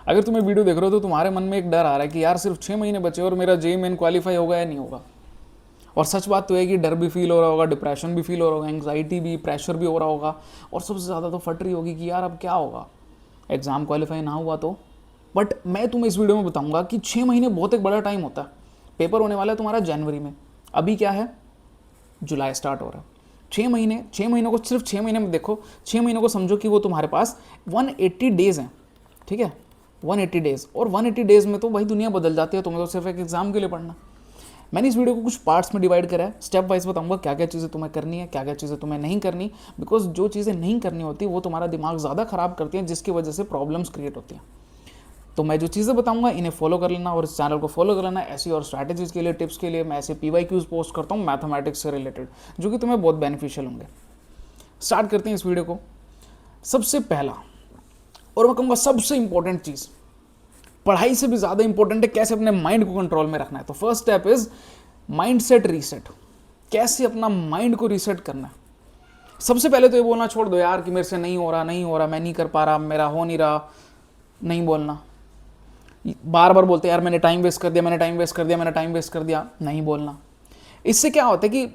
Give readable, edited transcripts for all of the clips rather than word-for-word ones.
अगर तुम्हें वीडियो देख रहे हो तो तुम्हारे मन में एक डर आ रहा है कि यार सिर्फ 6 महीने बचे और मेरा जेई मेन क्वालिफाई होगा या नहीं होगा। और सच बात तो है कि डर भी फील हो रहा होगा, डिप्रेशन भी फील हो रहा होगा, एंग्जाइटी भी, प्रेशर भी हो रहा होगा, और सबसे ज़्यादा तो फट रही होगी कि यार अब क्या होगा, एग्ज़ाम क्वालिफाई ना हुआ तो। बट मैं तुम्हें इस वीडियो में बताऊंगा कि 6 महीने बहुत एक बड़ा टाइम होता है। पेपर होने वाला है तुम्हारा जनवरी में, अभी क्या है, जुलाई स्टार्ट हो रहा है। 6 महीने, 6 महीनों को सिर्फ 6 महीने में देखो, 6 महीनों को समझो कि वो तुम्हारे पास 180 डेज़ हैं, ठीक है, 180 डेज़। और 180 डेज़ में तो भाई दुनिया बदल जाती है, तुम्हें तो सिर्फ एक एग्जाम के लिए पढ़ना। मैंने इस वीडियो को कुछ पार्ट्स में डिवाइड करा है, स्टेप वाइज बताऊंगा क्या क्या चीज़ें तुम्हें करनी है, क्या क्या चीज़ें तुम्हें नहीं करनी, बिकॉज जो चीज़ें नहीं करनी होती वो तुम्हारा दिमाग ज़्यादा ख़राब करती हैं, जिसकी वजह से प्रॉब्लम्स क्रिएट होती हैं। तो मैं जो चीज़ें बताऊंगा इन्हें फॉलो कर लेना, और इस चैनल को फॉलो कर लेना ऐसी और स्ट्रैटेजीज़ के लिए, टिप्स के लिए। मैं ऐसे PYQs पोस्ट करता हूँ मैथमेटिक्स से रिलेटेड, जो कि तुम्हें बहुत बेनिफिशियल होंगे। स्टार्ट करते हैं इस वीडियो को। सबसे पहला और मैं कहूँगा सबसे इंपॉर्टेंट चीज़, पढ़ाई से भी ज़्यादा इंपॉर्टेंट है कैसे अपने माइंड को कंट्रोल में रखना है। तो first step is mind set reset. कैसे अपना माइंड को रीसेट करना है। सबसे पहले तो ये बोलना छोड़ दो यार कि मेरे से नहीं हो रहा, नहीं हो रहा, मैं नहीं कर पा रहा, मेरा हो नहीं रहा। नहीं बोलना, बार बार बोलते यार मैंने टाइम वेस्ट कर दिया, मैंने टाइम वेस्ट कर दिया, मैंने टाइम वेस्ट कर दिया, नहीं बोलना। इससे क्या होता है कि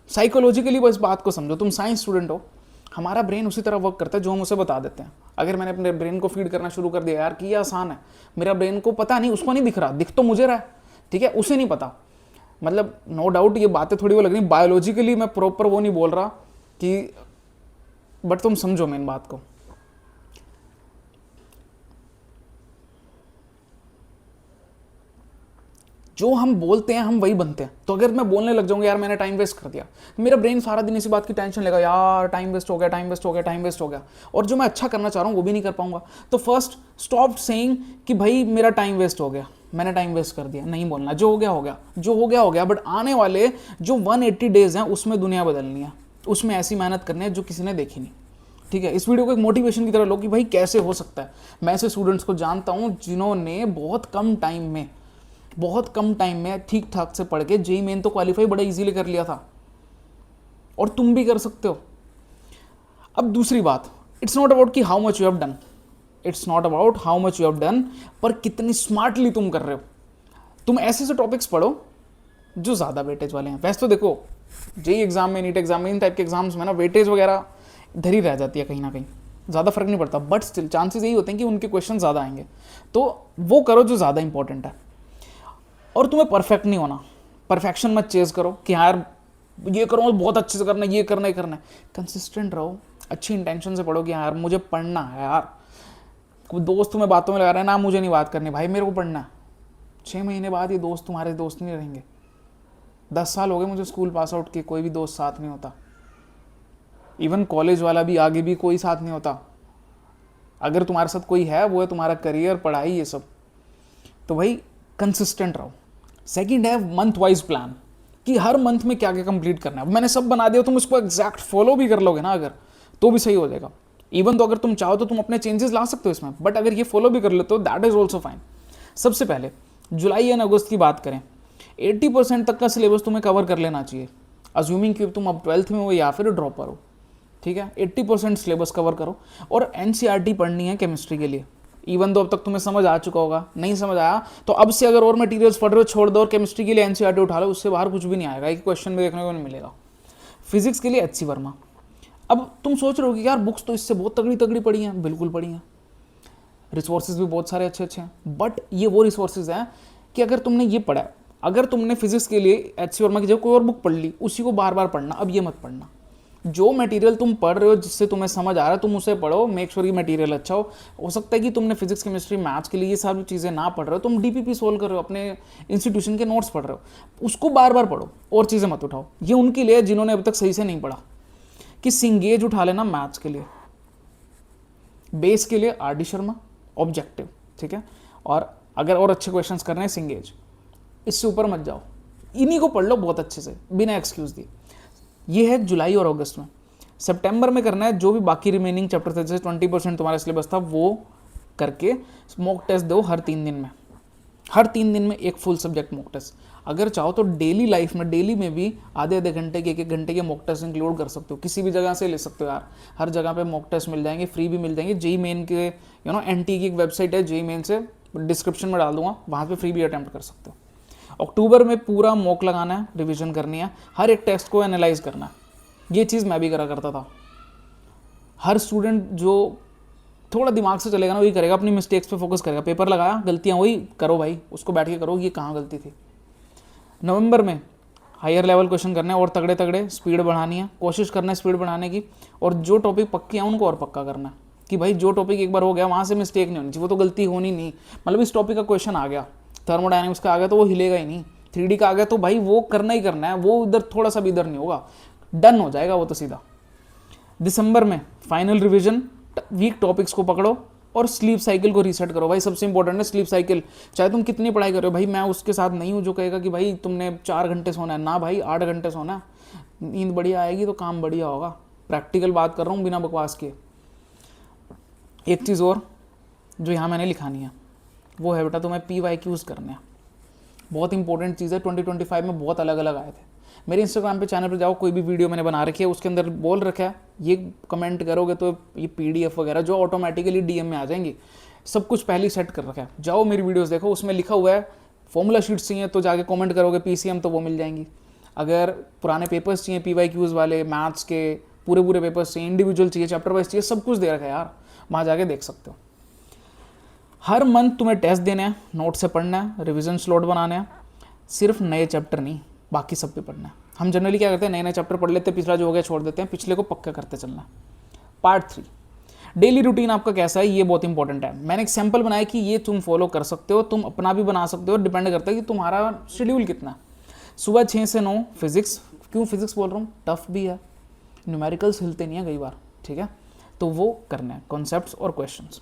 साइकोलॉजिकली बस बात को समझो, तुम साइंस स्टूडेंट हो, हमारा ब्रेन उसी तरह वर्क करता है जो हम उसे बता देते हैं। अगर मैंने अपने ब्रेन को फीड करना शुरू कर दिया यार कि ये आसान है, मेरा ब्रेन को पता नहीं, उसको नहीं दिख रहा, दिख तो मुझे रहा है, ठीक है, उसे नहीं पता। मतलब नो डाउट ये बातें थोड़ी वो लग रही, बायोलॉजिकली मैं प्रॉपर वो नहीं बोल रहा कि, बट तुम समझो मेन बात को। जो हम बोलते हैं हम वही बनते हैं। तो अगर मैं बोलने लग जाऊंगा यार मैंने टाइम वेस्ट कर दिया, मेरा ब्रेन सारा दिन इसी बात की टेंशन लेगा, यार टाइम वेस्ट हो गया, टाइम वेस्ट हो गया, टाइम वेस्ट हो गया, और जो मैं अच्छा करना चाह रहा हूँ वो भी नहीं कर पाऊंगा। तो फर्स्ट स्टॉप सेइंग कि भाई मेरा टाइम वेस्ट हो गया, मैंने टाइम वेस्ट कर दिया। नहीं बोलना, जो हो गया हो गया, जो हो गया हो गया। बट आने वाले जो 180 डेज हैं उसमें दुनिया बदलनी है, उसमें ऐसी मेहनत करनी है जो किसी ने देखी नहीं, ठीक है। इस वीडियो को एक मोटिवेशन की तरह लो कि भाई कैसे हो सकता है। मैं ऐसे स्टूडेंट्स को जानता हूँ जिन्होंने बहुत कम टाइम में ठीक ठाक से पढ़ के जेई मेन तो क्वालिफाई बड़ा इजीली कर लिया था, और तुम भी कर सकते हो। अब दूसरी बात, इट्स नॉट अबाउट कि how much you have done, it's not about how much you have done, पर कितनी स्मार्टली तुम कर रहे हो। तुम ऐसे से टॉपिक्स पढ़ो जो ज़्यादा वेटेज वाले हैं। वैसे तो देखो जेई एग्जाम में, नीट एग्जाम में, इन टाइप के एग्जाम्स में ना वेटेज वगैरह इधर ही रह जाती है कहीं ना कहीं, ज़्यादा फर्क नहीं पड़ता, बट स्टिल चांसेस यही होते हैं कि उनके क्वेश्चन ज़्यादा आएंगे। तो वो करो जो ज़्यादा इंपॉर्टेंट है। और तुम्हें परफेक्ट नहीं होना, परफेक्शन मत चेज करो कि यार ये करो बहुत अच्छे से करना, ये करना ही करना है। कंसिस्टेंट रहो, अच्छी इंटेंशन से पढ़ो कि यार मुझे पढ़ना है। यार कोई दोस्त तुम्हें बातों में लगा रहा है ना, मुझे नहीं बात करनी, भाई मेरे को पढ़ना है। 6 महीने बाद ये दोस्त तुम्हारे दोस्त नहीं रहेंगे। 10 साल हो गए मुझे स्कूल पास आउट के, कोई भी दोस्त साथ नहीं होता। इवन कॉलेज वाला भी आगे भी कोई साथ नहीं होता। अगर तुम्हारे साथ कोई है वो है तुम्हारा करियर, पढ़ाई, ये सब। तो भाई कंसिस्टेंट रहो। सेकंड है मंथ वाइज प्लान, कि हर मंथ में क्या क्या कंप्लीट करना है। मैंने सब बना दिया, तुम इसको एग्जैक्ट फॉलो भी कर लोगे ना अगर, तो भी सही हो जाएगा। इवन तो अगर तुम चाहो तो तुम अपने चेंजेस ला सकते हो इसमें, बट अगर ये फॉलो भी कर लेते हो दैट इज ऑल्सो फाइन। सबसे पहले जुलाई या अगस्त की बात करें, 80% तक का सिलेबस तुम्हें कवर कर लेना चाहिए, अज्यूमिंग कि तुम अब 12th में हो या फिर ड्रॉपर हो, ठीक है। 80% सिलेबस कवर करो। और NCERT पढ़नी है केमिस्ट्री के लिए। इवन तो अब तक तुम्हें समझ आ चुका होगा, नहीं समझ आया तो अब से अगर और मटेरियल्स पढ़ रहे हो छोड़ दो और केमिस्ट्री के लिए NCERT उठा लो, उससे बाहर कुछ भी नहीं आएगा, एक क्वेश्चन भी देखने को नहीं मिलेगा। फिजिक्स के लिए HC वर्मा। अब तुम सोच रहे हो कि यार बुक्स तो इससे बहुत तगड़ी तगड़ी पढ़ी हैं, बिल्कुल पढ़ी हैं, रिसोर्सेज भी बहुत सारे अच्छे अच्छे हैं, बट ये वो रिसोर्सेज हैं कि अगर तुमने ये पढ़ा, अगर तुमने फिजिक्स के लिए HC वर्मा की जगह कोई और बुक पढ़ ली, उसी को बार बार पढ़ना। अब ये मत पढ़ना, जो मटेरियल तुम पढ़ रहे हो जिससे तुम्हें समझ आ रहा है तुम उसे पढ़ो, मेक श्योर ये मटेरियल अच्छा हो सकता है कि तुमने फिजिक्स केमिस्ट्री मैथ्स के लिए ये सारी चीज़ें ना पढ़ रहे हो, तुम DPP सोल्व कर रहे हो, अपने इंस्टीट्यूशन के नोट्स पढ़ रहे हो, उसको बार बार पढ़ो और चीज़ें मत उठाओ। ये उनके लिए जिन्होंने अभी तक सही से नहीं पढ़ा, कि सिंगेज उठा लेना मैथ्स के लिए, बेस के लिए RD शर्मा, ऑब्जेक्टिव, ठीक है। और अगर और अच्छे क्वेश्चन कर रहे हैं सिंगेज, इससे ऊपर मत जाओ, इन्हीं को पढ़ लो बहुत अच्छे से बिना एक्सक्यूज़ दिए। ये है जुलाई और अगस्त में। सितंबर में करना है जो भी बाकी रिमेनिंग चैप्टर थे, जैसे 20% तुम्हारा सिलेबस था, वो करके मॉक टेस्ट दो हर 3 दिन में, हर 3 दिन में एक फुल सब्जेक्ट मॉक टेस्ट। अगर चाहो तो डेली लाइफ में, डेली में भी आधे आधे घंटे के, एक एक घंटे के मॉक टेस्ट इंक्लूड कर सकते हो, किसी भी जगह से ले सकते हो यार। हर जगह पे मॉक टेस्ट मिल जाएंगे, फ्री भी मिल जाएंगे। जेई मेन के एनटी की एक वेबसाइट है जेई मेन से, डिस्क्रिप्शन में डाल दूंगा, वहाँ पे फ्री भी अटैम्प्ट कर सकते हो। अक्टूबर में पूरा मॉक लगाना है, रिविजन करनी है, हर एक टेस्ट को एनालाइज करना है। ये चीज़ मैं भी करा करता था। हर स्टूडेंट जो थोड़ा दिमाग से चलेगा ना वही करेगा, अपनी मिस्टेक्स पे फोकस करेगा। पेपर लगाया, गलतियाँ वही करो भाई, उसको बैठ के करो ये कहाँ गलती थी। नवंबर में हायर लेवल क्वेश्चन करने हैं और तगड़े तगड़े, स्पीड बढ़ानी है, कोशिश करना है स्पीड बढ़ाने की। और जो टॉपिक पक्के हैं उनको और पक्का करना है कि भाई जो टॉपिक एक बार हो गया वहाँ से मिस्टेक नहीं होनी चाहिए, वो तो गलती होनी नहीं। मतलब इस टॉपिक का क्वेश्चन आ गया, थर्मोडायनेमिक्स का आ गया तो वो हिलेगा ही नहीं, 3D का आ गया तो भाई वो करना ही करना है, वो इधर थोड़ा सा भी इधर नहीं होगा, डन हो जाएगा वो तो सीधा। दिसंबर में फाइनल रिविजन, वीक टॉपिक्स को पकड़ो और स्लीप साइकिल को रीसेट करो। भाई सबसे इंपॉर्टेंट है स्लीप साइकिल। चाहे तुम कितनी पढ़ाई करो, भाई मैं उसके साथ नहीं हूँ जो कहेगा कि भाई तुमने 4 घंटे सोना है, ना भाई 8 घंटे सोना है। नींद बढ़िया आएगी तो काम बढ़िया होगा। प्रैक्टिकल बात कर रहा हूँ बिना बकवास के। एक चीज़ और जो यहाँ मैंने लिखानी है वो है बेटा, तुम्हें PYQs करने हैं। बहुत इंपॉर्टेंट चीज़ है, 2025 में बहुत अलग अलग आए थे। मेरे इंस्टाग्राम पे चैनल पे जाओ, कोई भी वीडियो मैंने बना रखी है उसके अंदर बोल रखा है ये कमेंट करोगे तो ये PDF वगैरह जो ऑटोमेटिकली DM में आ जाएंगी, सब कुछ पहले ही सेट कर रखा है। जाओ मेरी वीडियोस देखो, उसमें लिखा हुआ है फॉर्मूला शीट्स चाहिए तो जाके कमेंट करोगे PCM तो वो मिल जाएंगी। अगर पुराने पेपर्स चाहिए PYQs वाले, मैथ्स के पूरे पूरे पेपर्स चाहिए, इंडिविजुअल चाहिए, चैप्टर वाइज चाहिए, सब कुछ दे रखा है यार, वहाँ जाके देख सकते हो। हर मंथ तुम्हें टेस्ट देने हैं, नोट से पढ़ना है, रिविजन स्लॉट बनाने हैं। सिर्फ नए चैप्टर नहीं, बाकी सब पे पढ़ना है। हम जनरली क्या करते हैं, नए नए चैप्टर पढ़ लेते हैं, पिछला जो हो गया छोड़ देते हैं, पिछले को पक्का करते चलना है। पार्ट 3, डेली रूटीन आपका कैसा है, ये बहुत इंपॉर्टेंट है। मैंने एक सैम्पल बनाया कि ये तुम फॉलो कर सकते हो, तुम अपना भी बना सकते हो, डिपेंड करता है कि तुम्हारा शेड्यूल कितना है। सुबह 6 से 9 फिजिक्स। क्यों फिजिक्स बोल रहा हूँ, टफ भी है, न्यूमेरिकल्स हिलते नहीं है कई बार, ठीक है, तो वो करना है, कॉन्सेप्ट्स और क्वेश्चंस।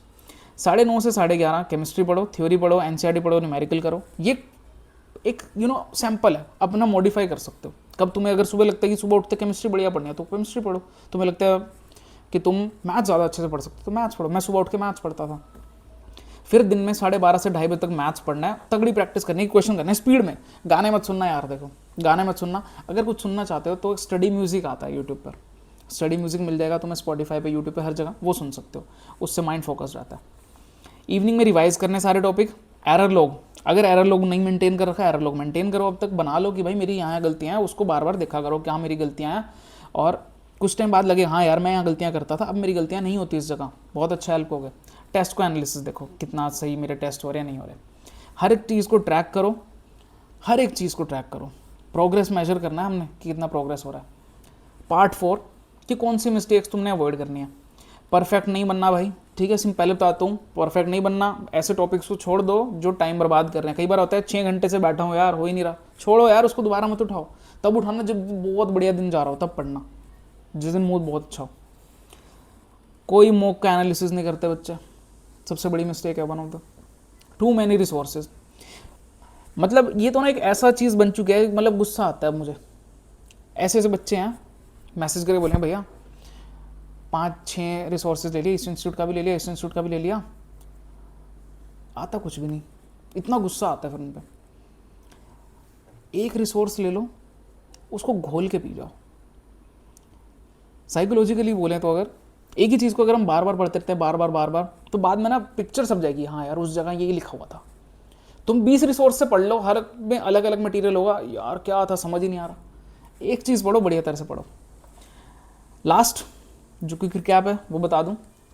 9:30 से 11:30 केमिस्ट्री पढ़ो, थ्योरी पढ़ो, NCERT पढ़ो, न्यूमेरिकल करो। ये एक सैम्पल है, अपना मॉडिफाई कर सकते हो। कब तुम्हें अगर सुबह लगता है कि सुबह उठते केमिस्ट्री बढ़िया पढ़नी है तो केमिस्ट्री पढ़ो, तुम्हें लगता है कि तुम मैथ्स ज़्यादा अच्छे से पढ़ सकते हो तो मैथ्स पढ़ो। मैं सुबह उठ के मैथ्स पढ़ता था। फिर दिन में 12:30 से 2:30 बजे तक मैथ्स पढ़ना है, तगड़ी प्रैक्टिस करनी है, क्वेश्चन करना है स्पीड में। गाने मत सुनना यार, देखो गाने मत सुनना। अगर कुछ सुनना चाहते हो तो स्टडी म्यूजिक आता है यूट्यूब पर, स्टडी म्यूजिक मिल जाएगा तुम्हें स्पॉटिफाई पे, यूट्यूब पे, हर जगह, वो सुन सकते हो, उससे माइंड फोकस रहता है। इवनिंग में रिवाइज करने सारे टॉपिक। एरर लॉग, अगर एरर लॉग नहीं मेंटेन कर रखा है, एरर लॉग मेंटेन करो, अब तक बना लो कि भाई मेरी यहाँ गलतियाँ हैं, उसको बार बार देखा करो क्या मेरी गलतियाँ हैं, और कुछ टाइम बाद लगे हाँ यार मैं यहाँ गलतियाँ करता था, अब मेरी गलतियाँ नहीं होती इस जगह, बहुत अच्छा हेल्प हो गया। टेस्ट को एनालिसिस देखो कितना सही मेरे टेस्ट हो रहे हैं नहीं हो रहे। हर एक चीज़ को ट्रैक करो, हर एक चीज़ को ट्रैक करो, प्रोग्रेस मेजर करना है हमने कि कितना प्रोग्रेस हो रहा है। पार्ट 4 कि कौन सी मिस्टेक्स तुमने अवॉइड करनी है। परफेक्ट नहीं बनना भाई, ठीक है, पहले बताता हूँ, परफेक्ट नहीं बनना। ऐसे टॉपिक्स को छोड़ दो जो टाइम बर्बाद कर रहे हैं। कई बार होता है 6 घंटे से बैठा हूँ यार, हो ही नहीं रहा, छोड़ो यार, उसको दोबारा मत उठाओ। तब उठाना जब बहुत बढ़िया दिन जा रहा हो, तब पढ़ना, जिस दिन मूड बहुत अच्छा हो। कोई मॉक का एनालिसिस नहीं करते बच्चे, सबसे बड़ी मिस्टेक है one of the. Too many resources, मतलब ये तो ना एक ऐसा चीज़ बन चुका है, मतलब गुस्सा आता है मुझे। ऐसे ऐसे बच्चे हैं मैसेज करके बोले भैया 5-6 रिसोर्सेज ले लिए, इस इंस्टीट्यूट का भी ले लिया, इस इंस्टीट्यूट का भी ले लिया, आता कुछ भी नहीं। इतना गुस्सा आता है फिर उन पर। एक रिसोर्स ले लो, उसको घोल के पी जाओ। साइकोलॉजिकली बोलें तो अगर एक ही चीज़ को अगर हम बार बार पढ़ते रहते हैं, बार बार, तो बाद में ना पिक्चर सब जाएगी, हाँ यार उस जगह ये लिखा हुआ था। तुम 20 रिसोर्स से पढ़ लो, हर में अलग अलग मटेरियल होगा, यार क्या था समझ ही नहीं आ रहा। एक चीज़ पढ़ो, बढ़िया तरह से पढ़ो। लास्ट जो क्विक रिकैप है वो बता दूं,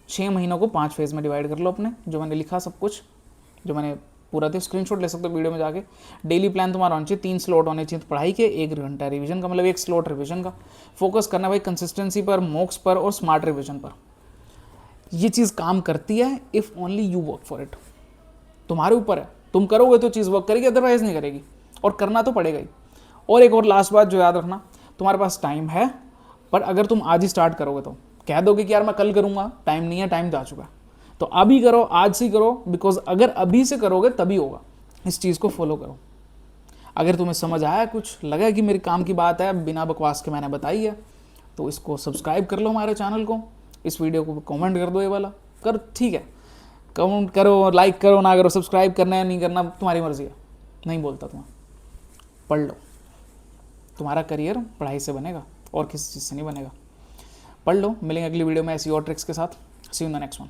6 महीनों को 5 फेज़ में डिवाइड कर लो अपने, जो मैंने लिखा सब कुछ, जो मैंने पूरा थे, स्क्रीनशॉट ले सकते हो वीडियो में जाके। डेली प्लान तुम्हारा होना चाहिए, 3 स्लॉट होने चाहिए पढ़ाई के, 1 घंटा रिवीजन का, मतलब 1 स्लॉट रिवीजन का। फोकस करना भाई कंसिस्टेंसी पर, मॉक्स पर और स्मार्ट रिवीजन पर। ये चीज़ काम करती है if only you work for it. तुम्हारे ऊपर है, तुम करोगे तो चीज़ वर्क करेगी, अदरवाइज नहीं करेगी, और करना तो पड़ेगा ही। और एक और लास्ट बात जो याद रखना, तुम्हारे पास टाइम है, पर अगर तुम आज ही स्टार्ट करोगे तो कह दोगे कि यार मैं कल करूँगा, टाइम नहीं है, टाइम जा चुका है, तो अभी करो, आज से करो, बिकॉज अगर अभी से करोगे तभी होगा। इस चीज़ को फॉलो करो। अगर तुम्हें समझ आया, कुछ लगा कि मेरे काम की बात है, बिना बकवास के मैंने बताई है, तो इसको सब्सक्राइब कर लो हमारे चैनल को, इस वीडियो को कमेंट कर दो, ये वाला कर, ठीक है, कमेंट करो, लाइक करो, ना करो, सब्सक्राइब करना है नहीं करना तुम्हारी मर्जी है, नहीं बोलता तुम्हें। पढ़ लो, तुम्हारा करियर पढ़ाई से बनेगा और किसी चीज़ से नहीं बनेगा। पढ़ लो, मिलेंगे अगली वीडियो में ऐसी और ट्रिक्स के साथ। See you in the next one.